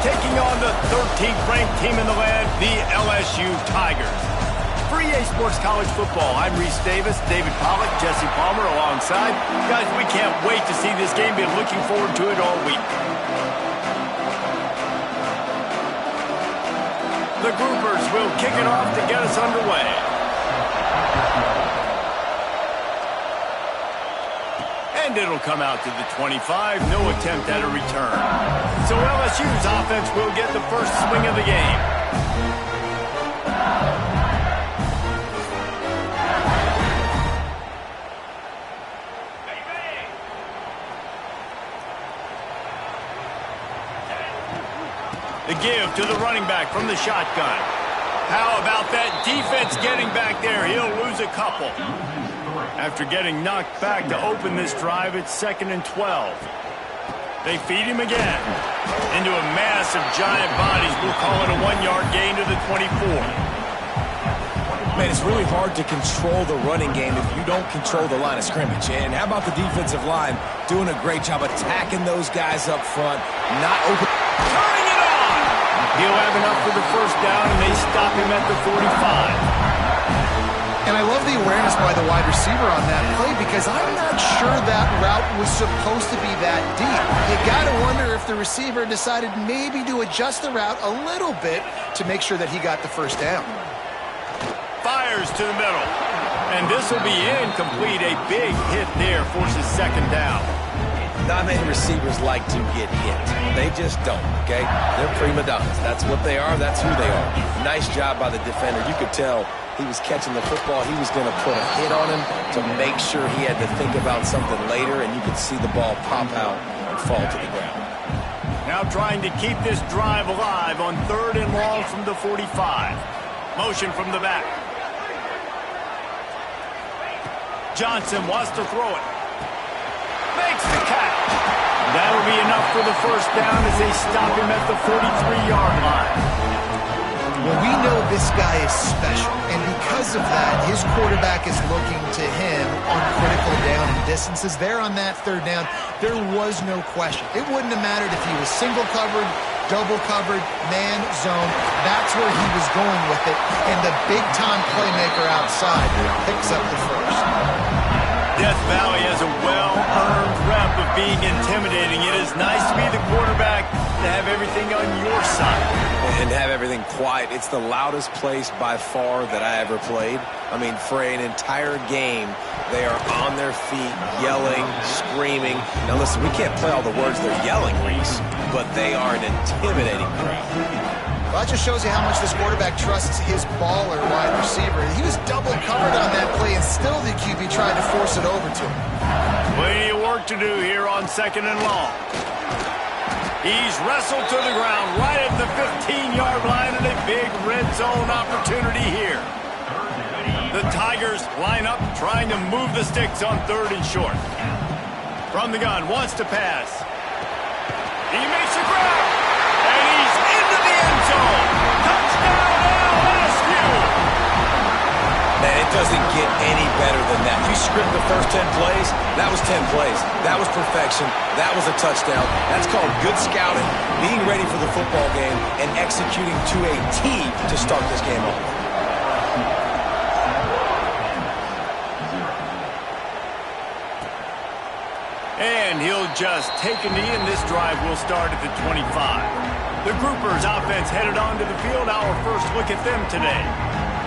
taking on the 13th ranked team in the land, the LSU Tigers. For EA Sports College Football, I'm Reese Davis, David Pollack, Jesse Palmer alongside. Guys, we can't wait to see this game. Been looking forward to it all week. The Groupers will kick it off to get us underway. And it'll come out to the 25. No attempt at a return. So LSU's offense will get the first swing of the game. The give to the running back from the shotgun. How about that defense getting back there? He'll lose a couple. After getting knocked back to open this drive, it's 2nd and 12. They feed him again. Into a mass of giant bodies. We'll call it a 1-yard gain to the 24. Man, it's really hard to control the running game if you don't control the line of scrimmage. And how about the defensive line doing a great job attacking those guys up front, not open. Turning it on! He'll have enough for the first down, and they stop him at the 45. And I love the awareness by the wide receiver on that play because I'm not sure that route was supposed to be that deep. You got to wonder if the receiver decided maybe to adjust the route a little bit to make sure that he got the first down. Fires to the middle. And this will be incomplete. A big hit there forces 2nd down. Not many receivers like to get hit. They just don't, okay? They're prima donnas. That's what they are. That's who they are. Nice job by the defender. You could tell he was catching the football. He was going to put a hit on him to make sure he had to think about something later, and you could see the ball pop out and fall to the ground. Now trying to keep this drive alive on 3rd and long from the 45. Motion from the back. Johnson wants to throw it. Makes the catch. That'll be enough for the first down as they stop him at the 43-yard line. Well, we know this guy is special, and because of that, his quarterback is looking to him on critical down and distances. There on that 3rd down, there was no question. It wouldn't have mattered if he was single covered, double covered, man, zone. That's where he was going with it, and the big-time playmaker outside picks up the first. Death Valley has a well-earned rep of being intimidating. It is nice to be the quarterback, to have everything on your side. And have everything quiet. It's the loudest place by far that I ever played. I mean, for an entire game, they are on their feet, yelling, screaming. Now listen, we can't play all the words they're yelling, Reese, but they are an intimidating crowd. Well, that just shows you how much this quarterback trusts his baller wide receiver. He was double covered on that play, and still the QB tried to force it over to him. Plenty of work to do here on 2nd and long. He's wrestled to the ground right at the 15-yard line, and a big red zone opportunity here. The Tigers line up trying to move the sticks on 3rd and short. From the gun, wants to pass. He makes the grab, and he's into the end zone. Touchdown LSU! Man, it doesn't get any better than that. You script the first 10 plays, that was 10 plays. That was perfection. That was a touchdown. That's called good scouting, being ready for the football game, and executing to a T to start this game off. And he'll just take a knee, and this drive will start at the 25. The Groupers offense headed onto the field. Our first look at them today.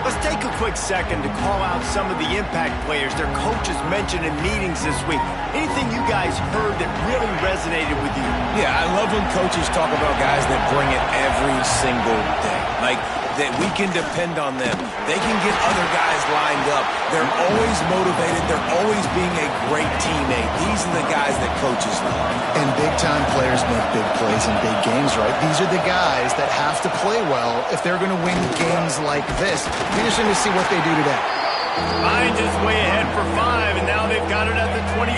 Let's take a quick second to call out some of the impact players their coaches mentioned in meetings this week. Anything you guys heard that really resonated with you? Yeah, I love when coaches talk about guys that bring it every single day. Like, that we can depend on them. They can get other guys lined up. They're always motivated. They're always being a great teammate. These are the guys that coaches love. And big-time players make big plays in big games, right? These are the guys that have to play well if they're going to win games like this. Be interesting to see what they do today. Lions is way ahead for 5, and now they've got it at the 28.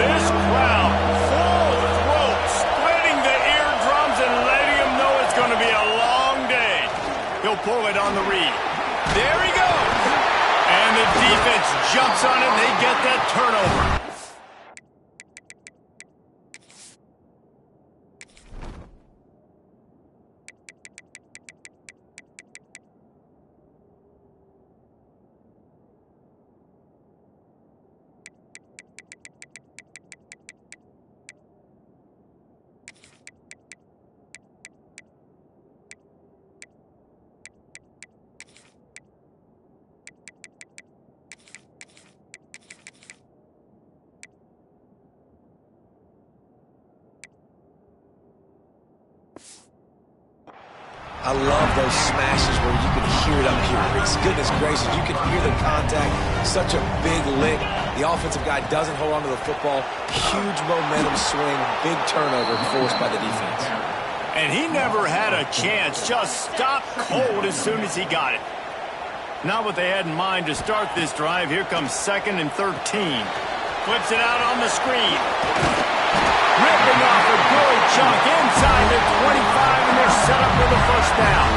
This crowd full throat, splitting the eardrums and letting them know it's going to be a long day. He'll pull it on the read. There he goes. And the defense jumps on it, and they get that turnover. I love those smashes where you can hear it up here, Reese. Goodness gracious, you can hear the contact. Such a big lick. The offensive guy doesn't hold on to the football. Huge momentum swing, big turnover forced by the defense. And he never had a chance. Just stopped cold as soon as he got it. Not what they had in mind to start this drive. Here comes 2nd and 13. Flips it out on the screen. Ripping off a good chunk inside the 25, and they're set up for the first down.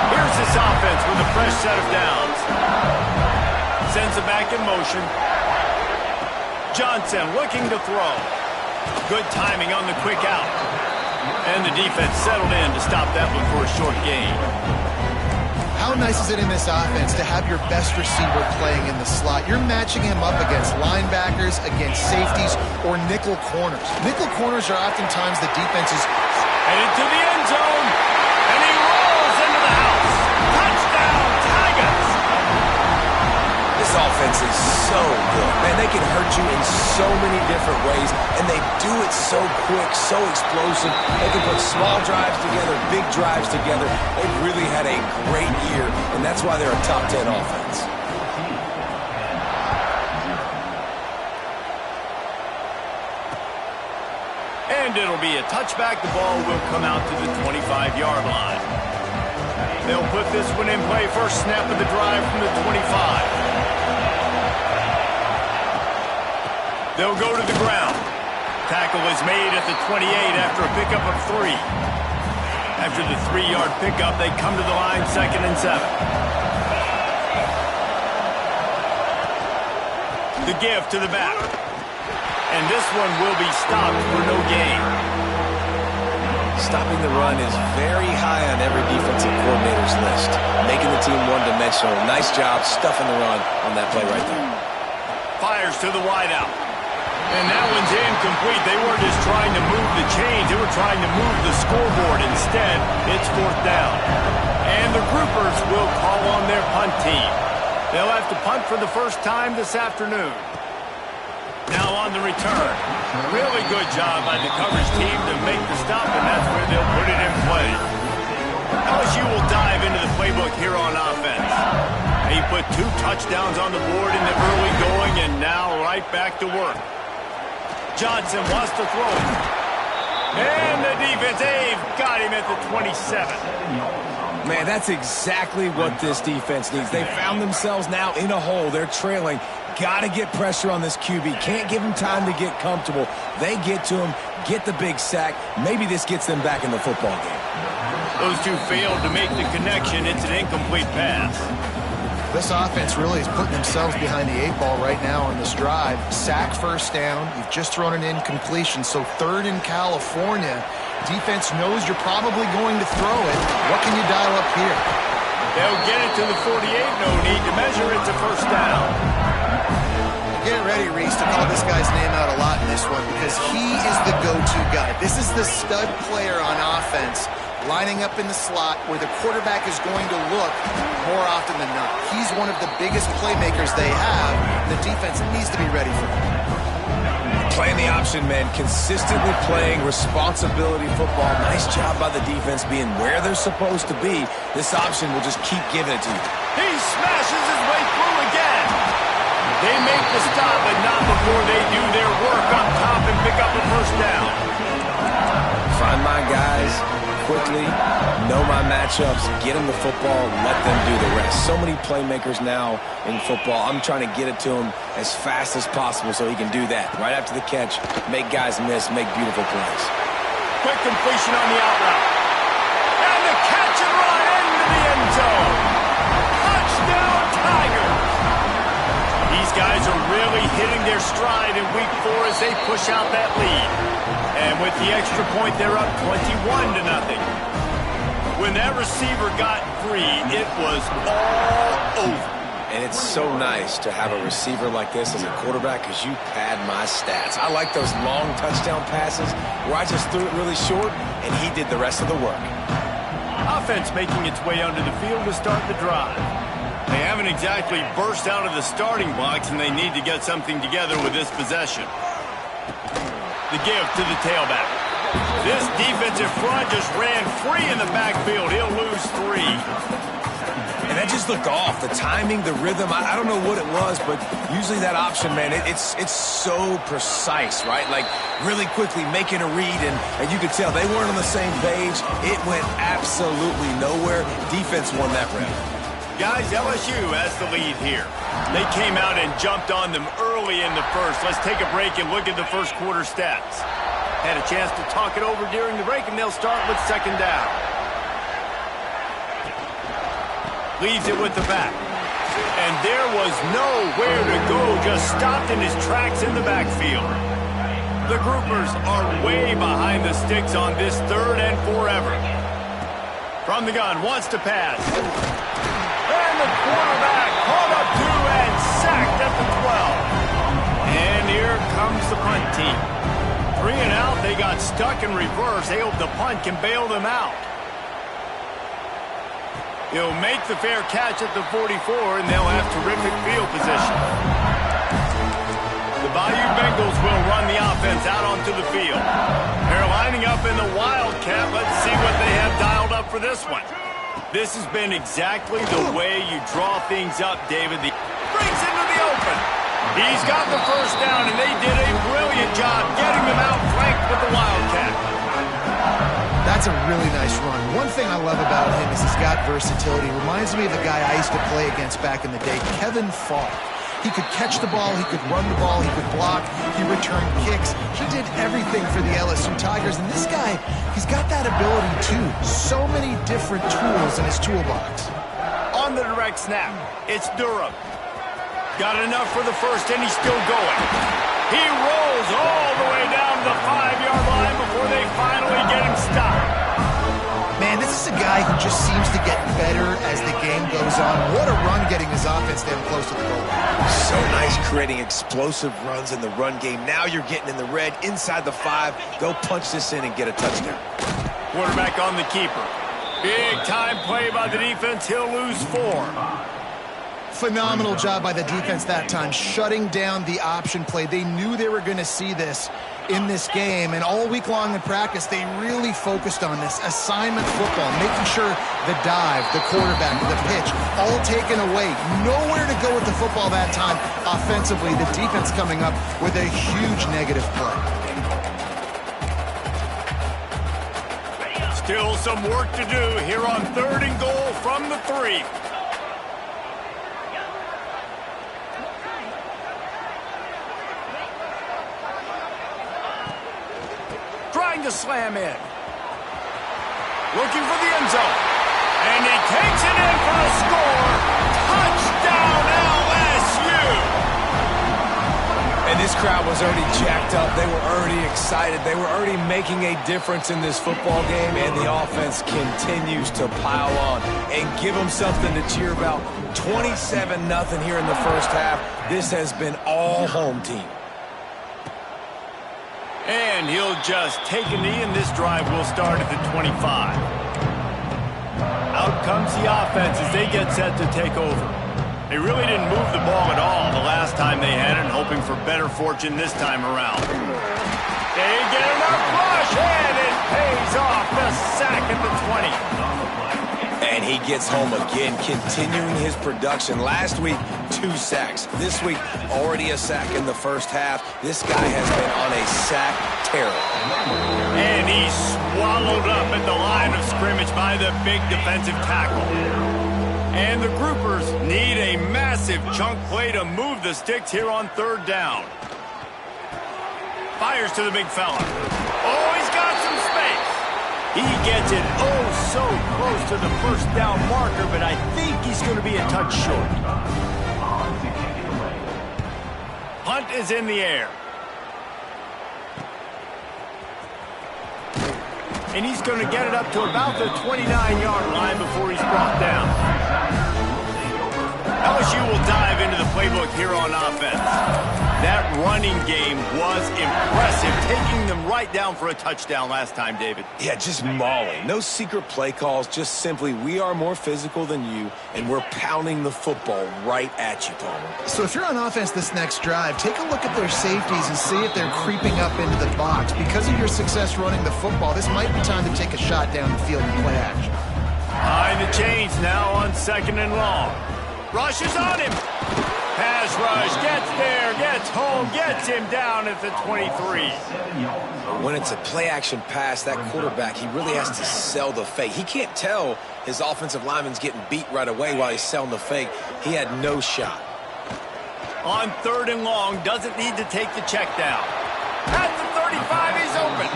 Here's this offense with a fresh set of downs. Sends it back in motion. Johnson looking to throw. Good timing on the quick out. And the defense settled in to stop that one for a short gain. How nice is it in this offense to have your best receiver playing in the slot? You're matching him up against linebackers, against safeties, or nickel corners. Nickel corners are oftentimes the defense's... Headed to the end zone, and he rolls into the house. Touchdown, Tigers! This offense is so good. Man, they can hurt you in so many different ways, and they do it so quick, so explosive. They can put small drives together, big drives together. They've really had a great year, and that's why they're a top 10 offense. And it'll be a touchback. The ball will come out to the 25-yard line. They'll put this one in play. First snap of the drive from the 25. They'll go to the ground. Tackle is made at the 28 after a pickup of 3. After the 3-yard pickup, they come to the line, 2nd and 7. The give to the back. And this one will be stopped for no gain. Stopping the run is very high on every defensive coordinator's list. Making the team one-dimensional. Nice job stuffing the run on that play right there. Fires to the wideout. And that one's incomplete. They weren't just trying to move the chains. They were trying to move the scoreboard. Instead, it's 4th down. And the Groupers will call on their punt team. They'll have to punt for the first time this afternoon. Now on the return. Really good job by the coverage team to make the stop, and that's where they'll put it in play. LSU will dive into the playbook here on offense. He put 2 touchdowns on the board in the early going, and now right back to work. Johnson wants to throw. And the defense, they've got him at the 27. Man, that's exactly what this defense needs. They found themselves now in a hole. They're trailing. Got to get pressure on this QB. Can't give him time to get comfortable. They get to him, get the big sack. Maybe this gets them back in the football game. Those two failed to make the connection. It's an incomplete pass. This offense really is putting themselves behind the 8 ball right now on this drive. Sack, first down. You've just thrown an incompletion, so 3rd in California. Defense knows you're probably going to throw it. What can you dial up here? They'll get it to the 48. No need to measure it to first down. Get ready, Reese, to call this guy's name out a lot in this one because he is the go-to guy. This is the stud player on offense, lining up in the slot where the quarterback is going to look more often than not. He's one of the biggest playmakers they have. The defense needs to be ready for him. Playing the option, man. Consistently playing responsibility football. Nice job by the defense being where they're supposed to be. This option will just keep giving it to you. He smashes his way through again. They make the stop, but not before they do their work up top and pick up a first down. Find my guys quickly, know my matchups, get them the football, let them do the rest. So many playmakers now in football. I'm trying to get it to him as fast as possible so he can do that. Right after the catch, make guys miss, make beautiful plays. Quick completion on the out route. And the catch and run into the end zone. Touchdown, Tigers. These guys are really hitting their stride in week 4 as they push out that lead. And with the extra point, they're up 21-0. When that receiver got free, it was all over. And it's so nice to have a receiver like this as a quarterback because you pad my stats. I like those long touchdown passes where I just threw it really short and he did the rest of the work. Offense making its way onto the field to start the drive. They haven't exactly burst out of the starting blocks, and they need to get something together with this possession. The give to the tailback. This defensive front just ran free in the backfield. He'll lose 3. And that just looked off. The timing, the rhythm, I don't know what it was, but usually that option, man, it's so precise, right? Like really quickly making a read, and you could tell they weren't on the same page. It went absolutely nowhere. Defense won that round. Guys, LSU has the lead here. They came out and jumped on them early in the first. Let's take a break and look at the first quarter stats. Had a chance to talk it over during the break, and they'll start with second down. Leaves it with the back. And there was nowhere to go, just stopped in his tracks in the backfield. The groupers are way behind the sticks on this 3rd and forever. From the gun, wants to pass. And the quarterback caught up 2 and sacked at the 12. And here comes the punt team. 3 and out, they got stuck in reverse. They hope the punt can bail them out. He'll make the fair catch at the 44, and they'll have terrific field position. The Bayou Bengals will run the offense out onto the field. They're lining up in the Wildcat. Let's see what they have dialed up for this one. This has been exactly the way you draw things up, David. Brings into the open. He's got the first down, and they did a brilliant job getting them out flanked with the Wildcat. That's a really nice run. One thing I love about him is he's got versatility. Reminds me of a guy I used to play against back in the day, Kevin Falk. He could catch the ball, he could run the ball, he could block, he returned kicks. He did everything for the LSU Tigers, and this guy, he's got that ability too. So many different tools in his toolbox. On the direct snap, it's Durham. Got enough for the first, and he's still going. He rolls all the way down to the 5-yard line before they finally get him stopped. Man, this is a guy who just seems to get better as the game goes on. What a run getting his offense down close to the goal line. So nice creating explosive runs in the run game. Now you're getting in the red inside the 5. Go punch this in and get a touchdown. Quarterback on the keeper. Big time play by the defense. He'll lose 4. Phenomenal job by the defense that time, shutting down the option play. They knew they were going to see this in this game, and all week long in practice, they really focused on this assignment football, making sure the dive, the quarterback, the pitch, all taken away. Nowhere to go with the football that time offensively. The defense coming up with a huge negative play. Still some work to do here on 3rd and goal from the 3. Trying to slam in. Looking for the end zone. And he takes it in for the score. Touchdown LSU! And this crowd was already jacked up. They were already excited. They were already making a difference in this football game, and the offense continues to pile on and give them something to cheer about. 27-0 here in the first half. This has been all home team. And he'll just take a knee, and this drive will start at the 25. Out comes the offense as they get set to take over. They really didn't move the ball at all the last time they had it, hoping for better fortune this time around. They get enough rush, and it pays off. The sack at the 20. And he gets home again, continuing his production. Last week, 2 sacks. This week, already a sack in the first half. This guy has been on a sack terror. And he's swallowed up at the line of scrimmage by the big defensive tackle. And the groupers need a massive chunk play to move the sticks here on 3rd down. Fires to the big fella. Oh, he's got some space. He gets it so close to the first down marker, but I think he's going to be a touch short. Punt is in the air. And he's going to get it up to about the 29-yard line before he's brought down. LSU will dive into the playbook here on offense. That running game was impressive, taking them right down for a touchdown last time, David. Yeah, just mauling. No secret play calls, just simply we are more physical than you, and we're pounding the football right at you, Palmer. So if you're on offense this next drive, take a look at their safeties and see if they're creeping up into the box. Because of your success running the football, this might be time to take a shot down the field and play action. Behind the chains now on 2nd and long. Rushes on him. Pass rush, gets there, gets home, gets him down at the 23. When it's a play-action pass, that quarterback, he really has to sell the fake. He can't tell his offensive lineman's getting beat right away while he's selling the fake. He had no shot. On 3rd and long, doesn't need to take the check down. At the 35, he's open.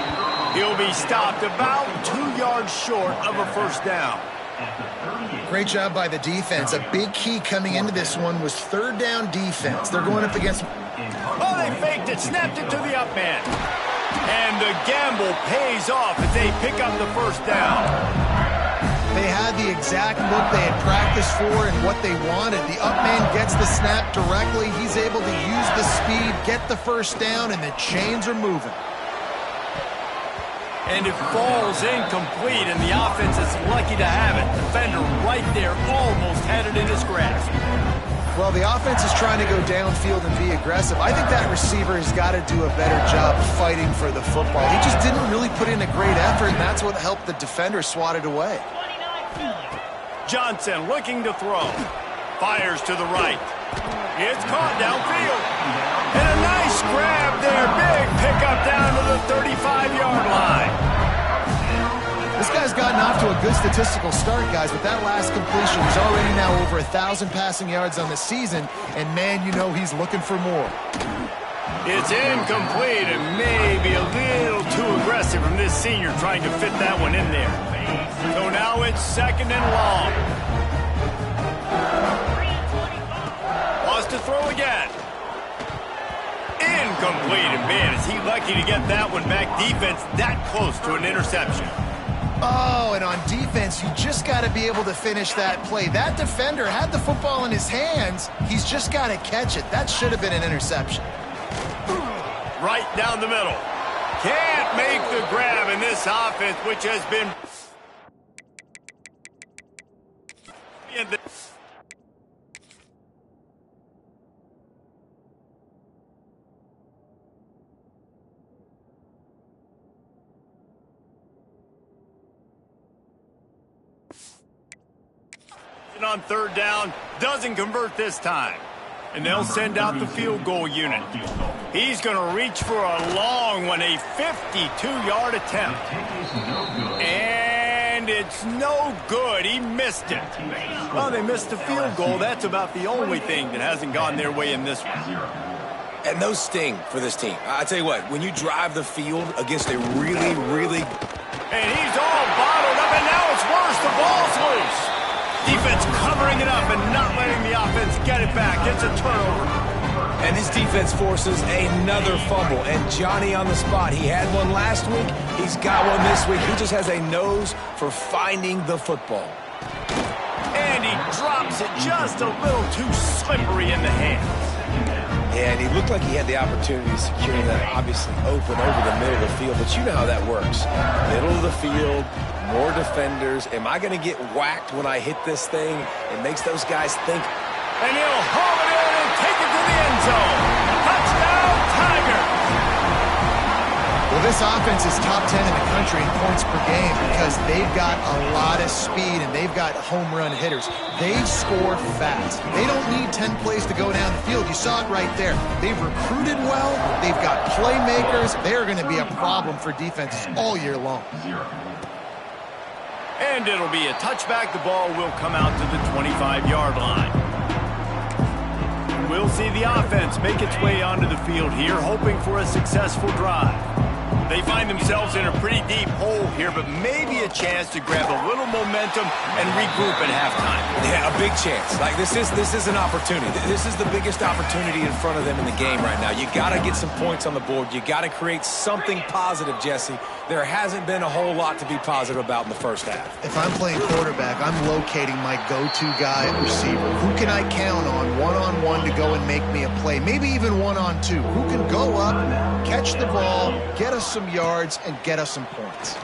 He'll be stopped about 2 yards short of a first down. Great job by the defense. A big key coming into this one was 3rd down defense. They're going up against... Oh, they faked it, snapped it to the up man. And the gamble pays off as they pick up the first down. They had the exact look they had practiced for and what they wanted. The up man gets the snap directly. He's able to use the speed, get the first down, and the chains are moving. And it falls incomplete, and the offense is lucky to have it. Defender right there almost had it in his grasp. Well, the offense is trying to go downfield and be aggressive. I think that receiver has got to do a better job fighting for the football. He just didn't really put in a great effort, and that's what helped the defender swat it away. Johnson looking to throw. Fires to the right. It's caught downfield. And a nice grab there. Big pickup down to the 35-yard line. This guy's gotten off to a good statistical start, guys, with that last completion. He's already now over 1,000 passing yards on the season, and, man, you know he's looking for more. It's incomplete and maybe a little too aggressive from this senior trying to fit that one in there. So now it's 2nd and long. Wants to throw again. Incomplete, and man, is he lucky to get that one back. Defense that close to an interception. Oh, and on defense, you just got to be able to finish that play. That defender had the football in his hands. He's just got to catch it. That should have been an interception. Right down the middle. Can't make the grab in this offense, which has been... on 3rd down, doesn't convert this time. And they'll send out the field goal unit. He's going to reach for a long one, a 52-yard attempt. And it's no good. He missed it. Well, they missed the field goal. That's about the only thing that hasn't gone their way in this one. And those sting for this team. I tell you what, when you drive the field against a really... And he's all bottled up, and now it's worse. The ball's loose. Defense covering it up and not letting the offense get it back. It's a turnover. And his defense forces another fumble. And Johnny on the spot. He had one last week. He's got one this week. He just has a nose for finding the football. And he drops it just a little too slippery in the hands. Yeah, and he looked like he had the opportunity to secure that, obviously open over the middle of the field. But you know how that works. Middle of the field, more defenders. Am I going to get whacked when I hit this thing? It makes those guys think. And he'll haul it in and take it to the end zone. Touchdown, Tigers! Well, this offense is top 10 in the country in points per game because they've got a lot of speed and they've got home run hitters. They score fast. They don't need 10 plays to go down the field. You saw it right there. They've recruited well. They've got playmakers. They're going to be a problem for defenses all year long. And it'll be a touchback. The ball will come out to the 25-yard line. We'll see the offense make its way onto the field here, hoping for a successful drive. They find themselves in a pretty deep hole here, but maybe a chance to grab a little momentum and regroup at halftime. Yeah, a big chance. Like, this is an opportunity. This is the biggest opportunity in front of them in the game right now. You got to get some points on the board. You got to create something positive, Jesse. There hasn't been a whole lot to be positive about in the first half. If I'm playing quarterback, I'm locating my go-to guy at receiver. Who can I count on one-on-one to go and make me a play? Maybe even one-on-two. Who can go up, catch the ball, get us some yards, and get us some points?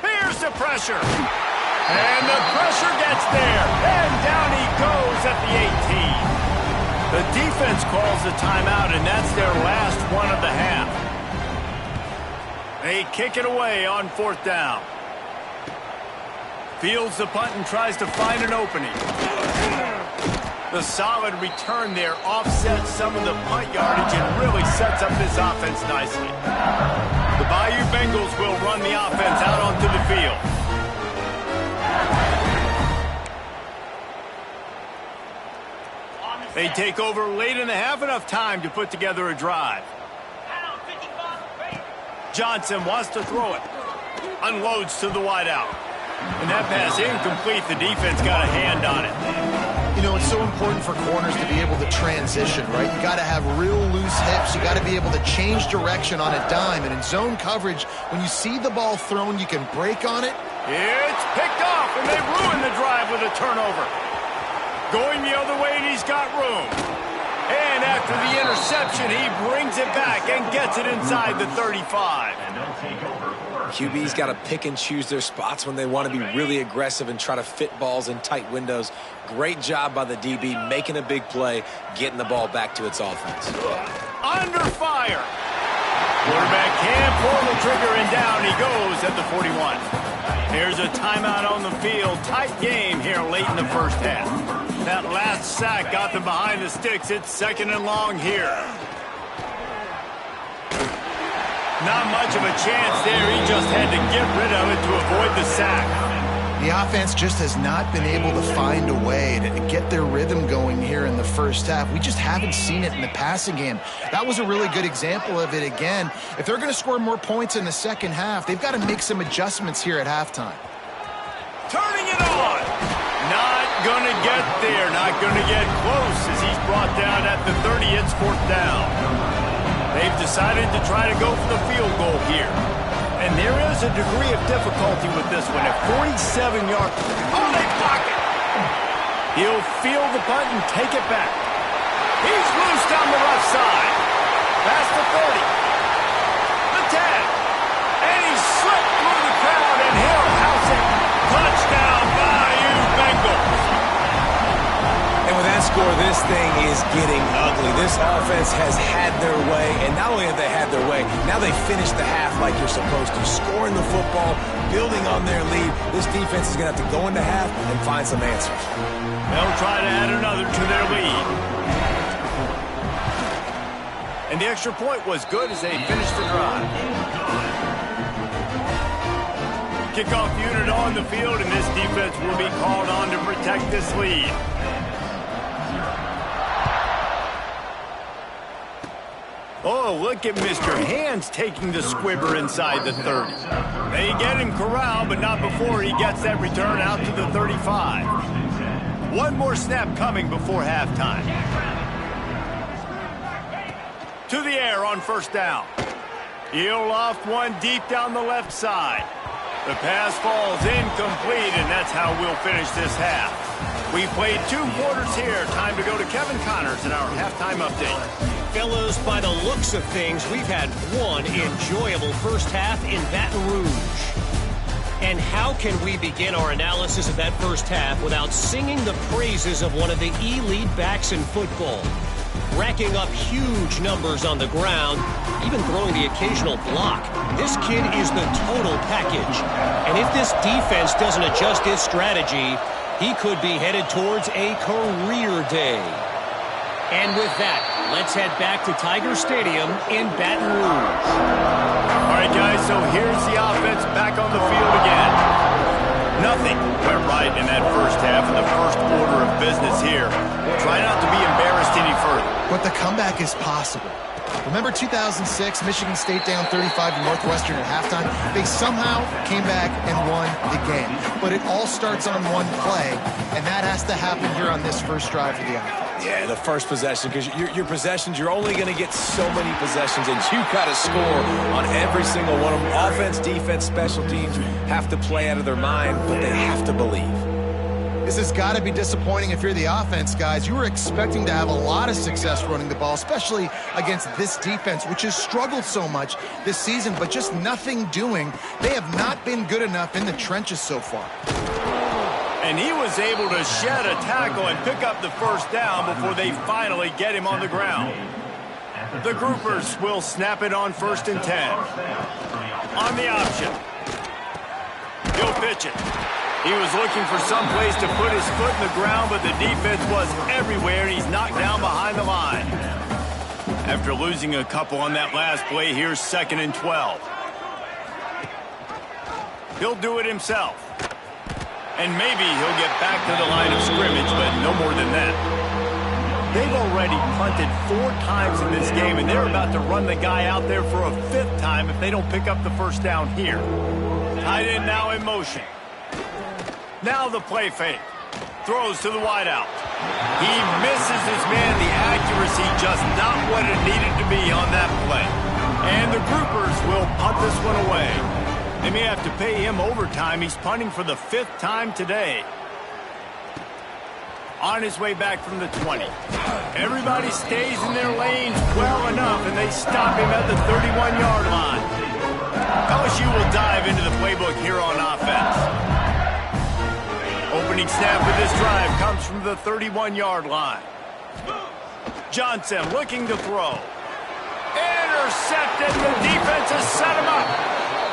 Here's the pressure. And the pressure gets there. And down he goes at the 18. The defense calls the timeout, and that's their last one of the half. They kick it away on 4th down. Fields the punt and tries to find an opening. The solid return there offsets some of the punt yardage and really sets up this offense nicely. The Bayou Bengals will run the offense out onto the field. They take over late in the half, enough time to put together a drive. Johnson wants to throw it. Unloads to the wideout. And that pass incomplete. The defense got a hand on it. You know, it's so important for corners to be able to transition, right? You got to have real loose hips. You got to be able to change direction on a dime. And in zone coverage, when you see the ball thrown, you can break on it. It's picked off, and they ruin the drive with a turnover. Going the other way, and he's got room. And after the interception, he brings it back and gets it inside the 35. QB's got to pick and choose their spots when they want to be really aggressive and try to fit balls in tight windows. Great job by the DB making a big play, getting the ball back to its offense. Under fire. Quarterback can't pull the trigger, and down he goes at the 41. Here's a timeout on the field. Tight game here late in the first half. That last sack got them behind the sticks. It's 2nd and long here. Not much of a chance there. He just had to get rid of it to avoid the sack. The offense just has not been able to find a way to get their rhythm going here in the first half. We just haven't seen it in the passing game. That was a really good example of it again. If they're going to score more points in the second half, they've got to make some adjustments here at halftime. Turning it on. Not going to get there. Not going to get close as he's brought down at the 30. It's 4th down. They've decided to try to go for the field goal here. And there is a degree of difficulty with this one. At 47 yards. Oh, they block it. He'll field the punt and take it back. He's loose down the left side. Past the 30. The 10. And he slipped through the crowd, and he'll house it. Touchdown, Bayou Bengals. And with that score, this thing is getting ugly. This offense has had their way, and not only have they had their way, now they finish the half like you're supposed to, scoring the football, building on their lead. This defense is going to have to go into half and find some answers. They'll try to add another to their lead. And the extra point was good as they finished the drive. Kickoff unit on the field, and this defense will be called on to protect this lead. Oh, look at Mr. Hands taking the squibber inside the 30. They get him corralled, but not before he gets that return out to the 35. One more snap coming before halftime. To the air on 1st down. He'll loft one deep down the left side. The pass falls incomplete, and that's how we'll finish this half. We played 2 quarters here. Time to go to Kevin Connors in our halftime update. Fellows, by the looks of things, we've had one enjoyable first half in Baton Rouge. And how can we begin our analysis of that first half without singing the praises of one of the elite backs in football? Racking up huge numbers on the ground, even throwing the occasional block. This kid is the total package. And if this defense doesn't adjust his strategy, he could be headed towards a career day. And with that, let's head back to Tiger Stadium in Baton Rouge. All right, guys, so here's the offense back on the field again. Nothing went right in that first half of the first order of business here. Try not to be embarrassed any further. But the comeback is possible. Remember 2006, Michigan State down 35 to Northwestern at halftime? They somehow came back and won the game. But it all starts on one play, and that has to happen here on this first drive for the offense. Yeah, the first possession, because your possessions, you're only going to get so many possessions, and you got to score on every single one of them. Offense, defense, special teams have to play out of their mind, but they have to believe. This has got to be disappointing if you're the offense, guys. You were expecting to have a lot of success running the ball, especially against this defense, which has struggled so much this season, but just nothing doing. They have not been good enough in the trenches so far. And he was able to shed a tackle and pick up the first down before they finally get him on the ground. The groupers will snap it on 1st and 10. On the option. He'll pitch it. He was looking for some place to put his foot in the ground, but the defense was everywhere, and he's knocked down behind the line. After losing a couple on that last play, here's 2nd and 12. He'll do it himself. And maybe he'll get back to the line of scrimmage, but no more than that. They've already punted 4 times in this game, and they're about to run the guy out there for a 5th time if they don't pick up the first down here. Tight end now in motion. Now the play fake. Throws to the wideout. He misses his man. The accuracy just not what it needed to be on that play. And the groupers will punt this one away. They may have to pay him overtime. He's punting for the 5th time today. On his way back from the 20. Everybody stays in their lanes well enough, and they stop him at the 31-yard line. LSU will dive into the playbook here on offense. Opening snap of this drive comes from the 31-yard line. Johnson looking to throw. Intercepted. The defense has set him up.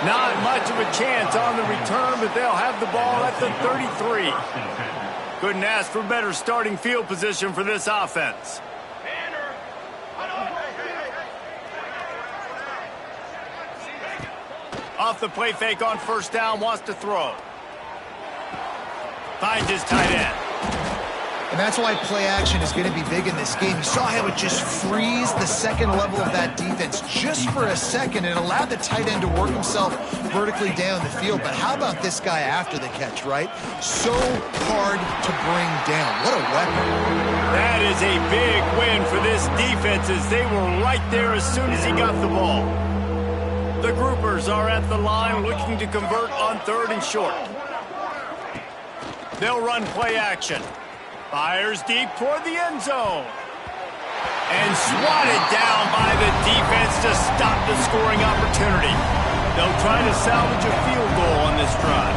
Not much of a chance on the return, but they'll have the ball at the 33. Couldn't ask for better starting field position for this offense. Off the play fake on 1st down, wants to throw. Finds his tight end. And that's why play action is going to be big in this game. You saw how it just frees the second level of that defense just for a second. It allowed the tight end to work himself vertically down the field. But how about this guy after the catch, right? So hard to bring down. What a weapon. That is a big win for this defense as they were right there as soon as he got the ball. The groupers are at the line looking to convert on 3rd and short. They'll run play action. Fires deep toward the end zone. And swatted down by the defense to stop the scoring opportunity. They'll try to salvage a field goal on this drive.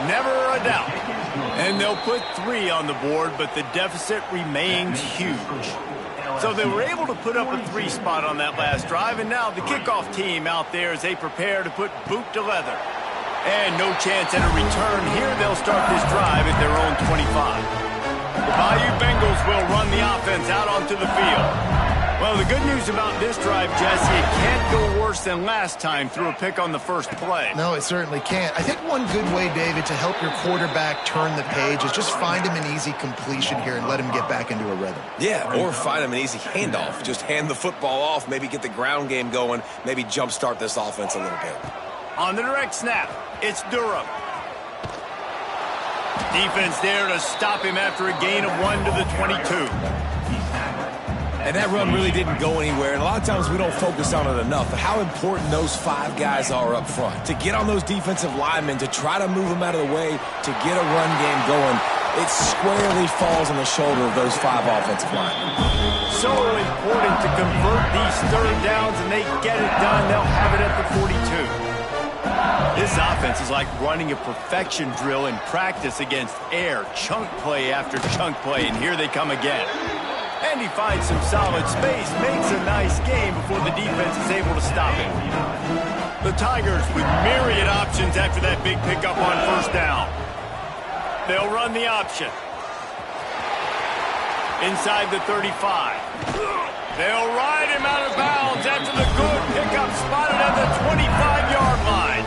Never a doubt. And they'll put 3 on the board, but the deficit remains huge. So they were able to put up a 3 spot on that last drive, and now the kickoff team out there as they prepare to put boot to leather. And no chance at a return here. They'll start this drive at their own 25. The Bayou Bengals will run the offense out onto the field. Well, the good news about this drive, Jesse, it can't go worse than last time through a pick on the first play. No, it certainly can't. I think one good way, David, to help your quarterback turn the page is just find him an easy completion here and let him get back into a rhythm. Yeah, or find him an easy handoff. Just hand the football off, maybe get the ground game going, maybe jumpstart this offense a little bit. On the direct snap, it's Durham. Defense there to stop him after a gain of 1 to the 22. And that run really didn't go anywhere, and a lot of times we don't focus on it enough, but how important those 5 guys are up front. To get on those defensive linemen, to try to move them out of the way, to get a run game going, it squarely falls on the shoulder of those 5 offensive linemen. So important to convert these 3rd downs, and they get it done. They'll have it at the 42. This offense is like running a perfection drill in practice against air. Chunk play after chunk play, and here they come again. And he finds some solid space, makes a nice game before the defense is able to stop him. The Tigers with myriad options after that big pickup on 1st down. They'll run the option. Inside the 35. They'll ride him out of bounds after the good pickup spotted at the 25-yard line.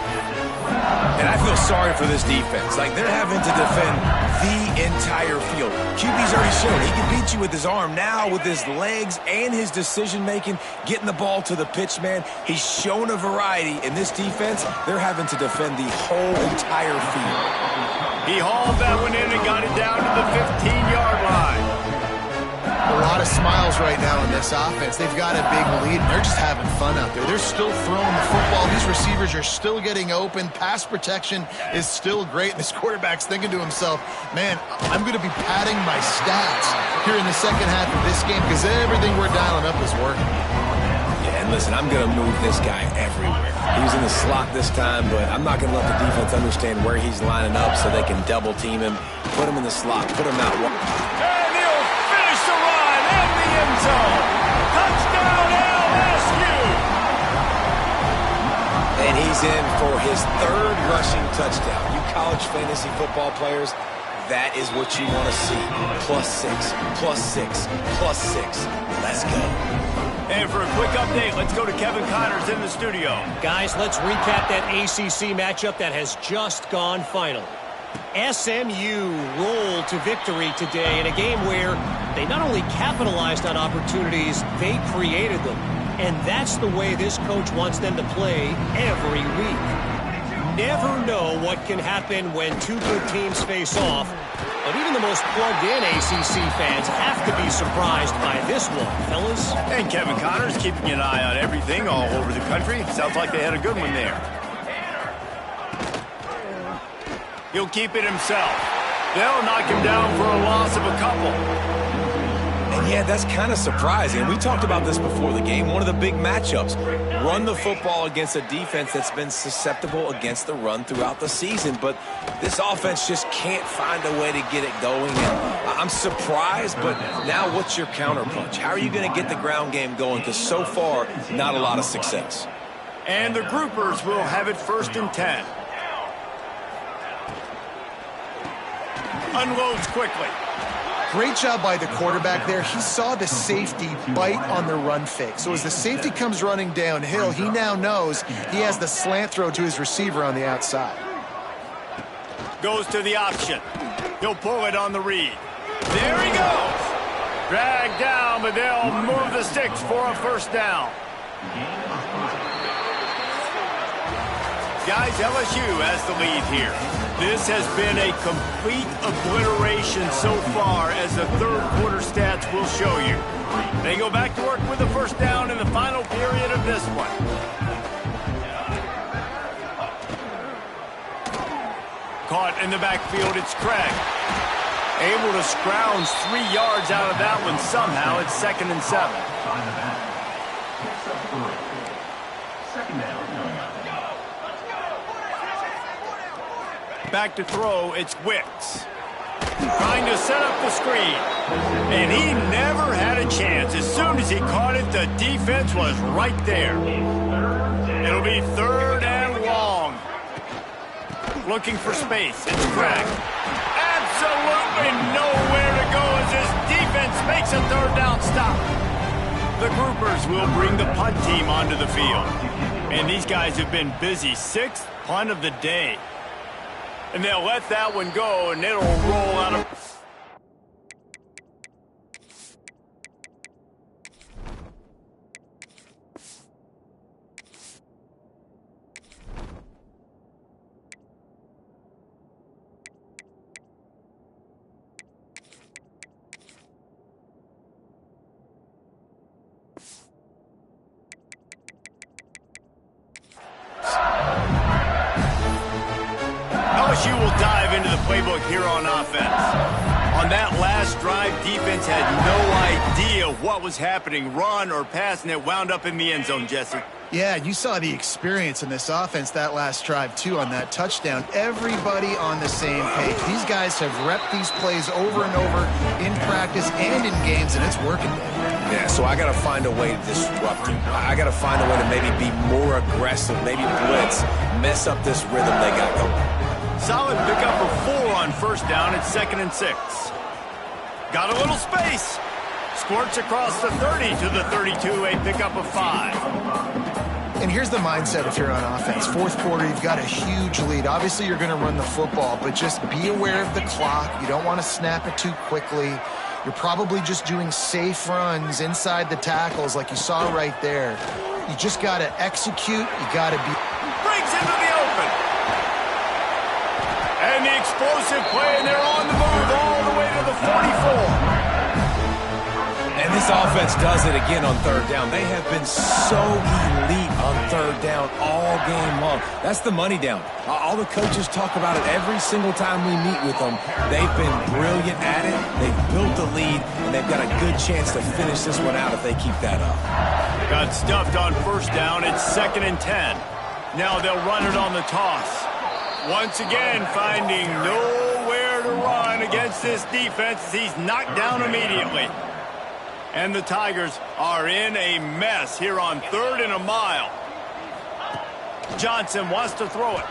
sorry for this defense. Like, they're having to defend the entire field. QB's already shown he can beat you with his arm. Now, with his legs and his decision-making, getting the ball to the pitch, man, he's shown a variety. In this defense, they're having to defend the whole entire field. He hauled that one in and got it down to the 15-yard line. A lot of smiles right now in this offense. They've got a big lead, and they're just having fun out there. They're still throwing the football. These receivers are still getting open. Pass protection is still great. And this quarterback's thinking to himself, man, I'm going to be padding my stats here in the second half of this game because everything we're dialing up is working. Yeah, and listen, I'm going to move this guy everywhere. He's in the slot this time, but I'm not going to let the defense understand where he's lining up so they can double team him, put him in the slot, put him out. And he'll finish the run in the end zone. Touchdown, LSU. And he's in for his third rushing touchdown. You college fantasy football players, that is what you want to see. +6, +6, +6. Let's go. And for a quick update, let's go to Kevin Connors in the studio. Guys, let's recap that ACC matchup that has just gone final. SMU rolled to victory today in a game where they not only capitalized on opportunities, they created them. And that's the way this coach wants them to play every week. Never know what can happen when two good teams face off, but even the most plugged-in ACC fans have to be surprised by this one, fellas. And Kevin Connors keeping an eye on everything all over the country. Sounds like they had a good one there. He'll keep it himself. They'll knock him down for a loss of a couple. And yeah, that's kind of surprising. We talked about this before the game. One of the big matchups. Run the football against a defense that's been susceptible against the run throughout the season. But this offense just can't find a way to get it going. And I'm surprised, but now what's your counterpunch? How are you going to get the ground game going? Because so far, not a lot of success. And the groupers will have it 1st and 10. Unloads quickly. Great job by the quarterback there. He saw the safety bite on the run fake. So as the safety comes running downhill, he now knows he has the slant throw to his receiver on the outside. Goes to the option. He'll pull it on the read. There he goes. Dragged down, but they'll move the sticks for a 1st down. Guys, LSU has the lead here. This has been a complete obliteration so far, as the third quarter stats will show you. They go back to work with the 1st down in the final period of this one. Caught in the backfield, it's Craig. Able to scrounge 3 yards out of that one somehow. It's 2nd and 7. Back to throw, it's Wicks. Trying to set up the screen. And he never had a chance. As soon as he caught it, the defense was right there. It'll be 3rd and long. Looking for space, it's Craig. Absolutely nowhere to go as his defense makes a 3rd down stop. The groupers will bring the punt team onto the field. And these guys have been busy. 6th punt of the day. And they'll let that one go, and it'll roll out of... LSU will dive into the playbook here on offense. On that last drive, defense had no idea what was happening, run or pass, and it wound up in the end zone, Jesse. Yeah, you saw the experience in this offense that last drive, too, on that touchdown. Everybody on the same page. These guys have repped these plays over and over in practice and in games, and it's working. Yeah, so I got to find a way to disrupt him. I got to find a way to maybe be more aggressive, maybe blitz, mess up this rhythm they got going. Solid pickup of 4 on 1st down. It's 2nd and 6. Got a little space. Squirts across the 30 to the 32, a pickup of 5. And here's the mindset if you're on offense. Fourth quarter, you've got a huge lead. Obviously, you're going to run the football, but just be aware of the clock. You don't want to snap it too quickly. You're probably just doing safe runs inside the tackles like you saw right there. You just got to execute. You got to be... Brings into the open. And the explosive play, and they're on the move all the way to the 44. And this offense does it again on third down. They have been so elite on third down all game long. That's the money down. All the coaches talk about it every single time we meet with them. They've been brilliant at it. They've built the lead, and they've got a good chance to finish this one out if they keep that up. Got stuffed on first down. It's 2nd and 10. Now they'll run it on the toss. Once again, finding nowhere to run against this defense. He's knocked down immediately. And the Tigers are in a mess here on 3rd and a mile. Johnson wants to throw it.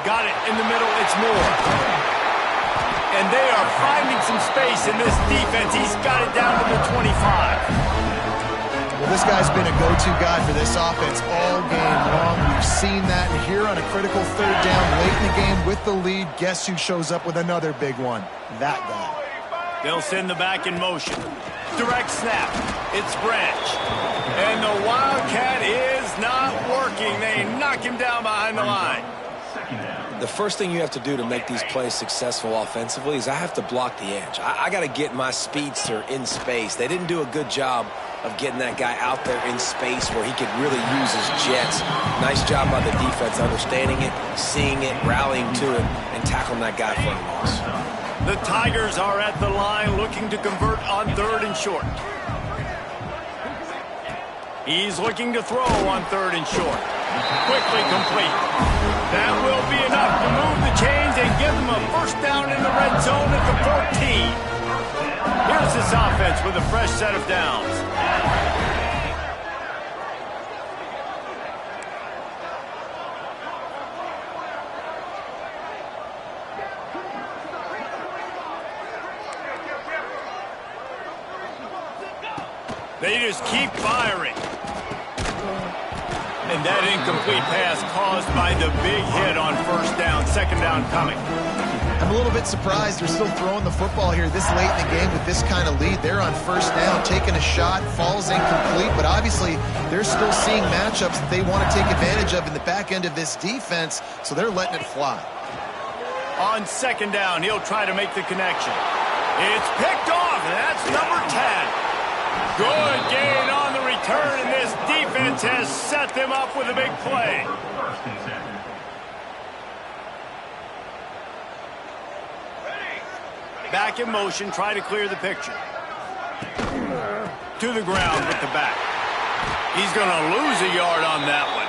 Got it in the middle. It's Moore. And they are finding some space in this defense. He's got it down to the 25. Well, this guy's been a go-to guy for this offense all game long. We've seen that here on a critical third down late in the game with the lead. Guess who shows up with another big one? That guy. They'll send the back in motion. Direct snap. It's Branch. And the Wildcat is not working. They knock him down behind the line. The first thing you have to do to make these plays successful offensively is I have to block the edge. I got to get my speedster in space. They didn't do a good job of getting that guy out there in space where he could really use his jets. Nice job by the defense understanding it, seeing it, rallying to it, and tackling that guy for a loss. The Tigers are at the line looking to convert on 3rd and short. He's looking to throw on 3rd and short. Quickly complete. That will be enough to move the chains and give them a first down in the red zone at the 14. Here's this offense with a fresh set of downs. They just keep firing. And that incomplete pass caused by the big hit on first down. 2nd down coming. I'm a little bit surprised they're still throwing the football here this late in the game with this kind of lead. They're on first down, taking a shot, falls incomplete, but obviously they're still seeing matchups that they want to take advantage of in the back end of this defense, so they're letting it fly. On 2nd down, he'll try to make the connection. It's picked off, and that's number 10. Good gain on the return, and this defense has set them up with a big play. Back in motion, try to clear the picture. To the ground with the back. He's going to lose a yard on that one.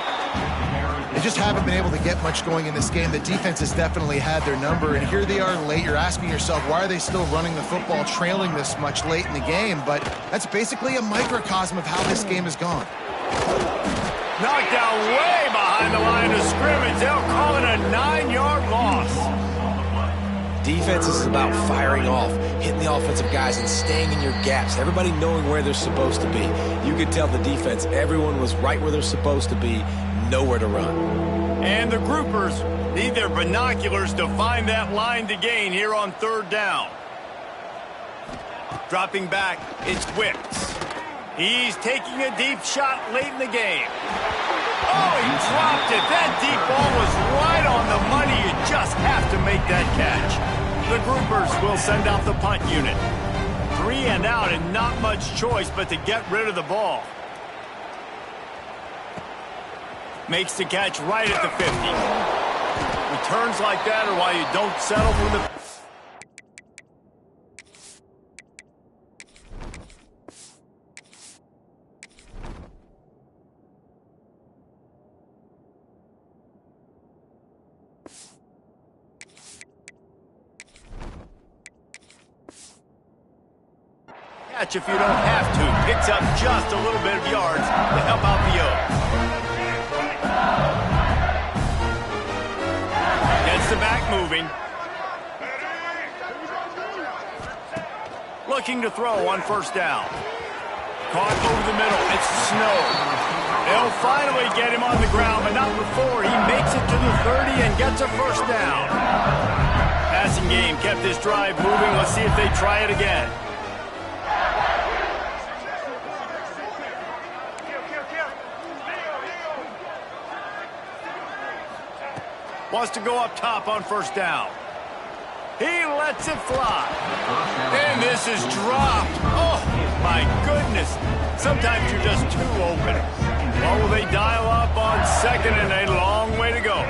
They just haven't been able to get much going in this game. The defense has definitely had their number, and here they are late. You're asking yourself, why are they still running the football, trailing this much late in the game? But that's basically a microcosm of how this game has gone. Knocked down way behind the line of scrimmage. They'll call it a 9-yard loss. Defense is about firing off, hitting the offensive guys, and staying in your gaps. Everybody knowing where they're supposed to be. You could tell the defense, everyone was right where they're supposed to be, nowhere to run. And the groupers need their binoculars to find that line to gain here on 3rd down. Dropping back, it's Wicks. He's taking a deep shot late in the game. Oh, he dropped it. That deep ball was right on the money. You just have to make that catch. The groupers will send out the punt unit. 3 and out and not much choice but to get rid of the ball. Makes the catch right at the 50. Returns like that are why you don't settle for the... catch if you don't have to. Picks up just a little bit of yards to help out the Oaks. Gets the back moving. Looking to throw on 1st down. Caught over the middle. It's Snow. They'll finally get him on the ground, but not before he makes it to the 30 and gets a first down. Passing game kept this drive moving. Let's see if they try it again. Wants to go up top on first down. He lets it fly. And this is dropped. Oh, my goodness. Sometimes you're just too open. What will they dial up on second and a long way to go?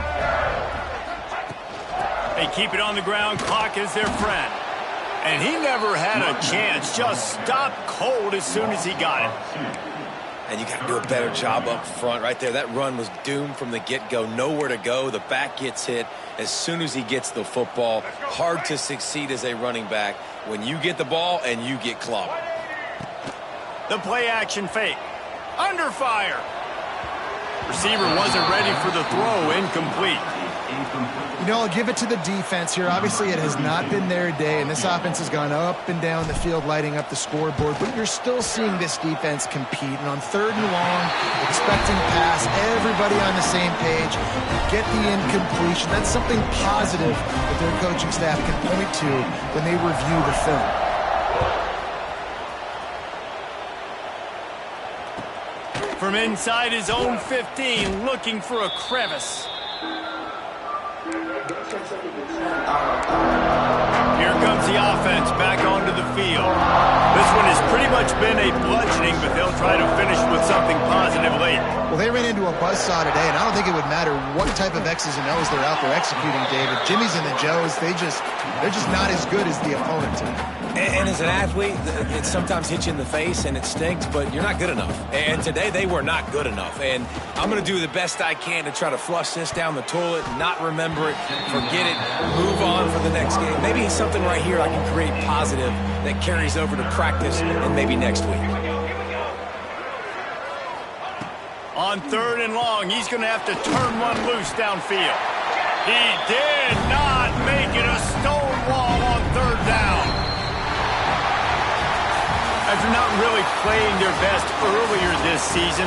They keep it on the ground. Clock is their friend. And he never had a chance. Just stopped cold as soon as he got it. And you got to do a better job up front right there. That run was doomed from the get-go. Nowhere to go. The back gets hit as soon as he gets the football. Hard to succeed as a running back when you get the ball and you get clobbered. The play-action fake. Under fire. Receiver wasn't ready for the throw. Incomplete. You know, I'll give it to the defense here. Obviously, it has not been their day, and this offense has gone up and down the field, lighting up the scoreboard, but you're still seeing this defense compete. And on third and long, expecting pass, everybody on the same page, get the incompletion. That's something positive that their coaching staff can point to when they review the film. From inside his own 15, looking for a crevice. Here comes the offense back onto the field. This one has pretty much been a bludgeoning, but they'll try to finish with something positive late. Well, they ran into a buzzsaw today, and I don't think it would matter what type of X's and O's they're out there executing, David. Jimmy's and the Joes, they're just not as good as the opponent. And as an athlete, it sometimes hits you in the face and it stinks, but you're not good enough. And today they were not good enough. And I'm going to do the best I can to try to flush this down the toilet, not remember it, forget it, move on for the next game. Maybe something right here I can create positive that carries over to practice and maybe next week. On third and long, he's going to have to turn one loose downfield. He did not make it a stone wall on third down. After not really playing their best earlier this season,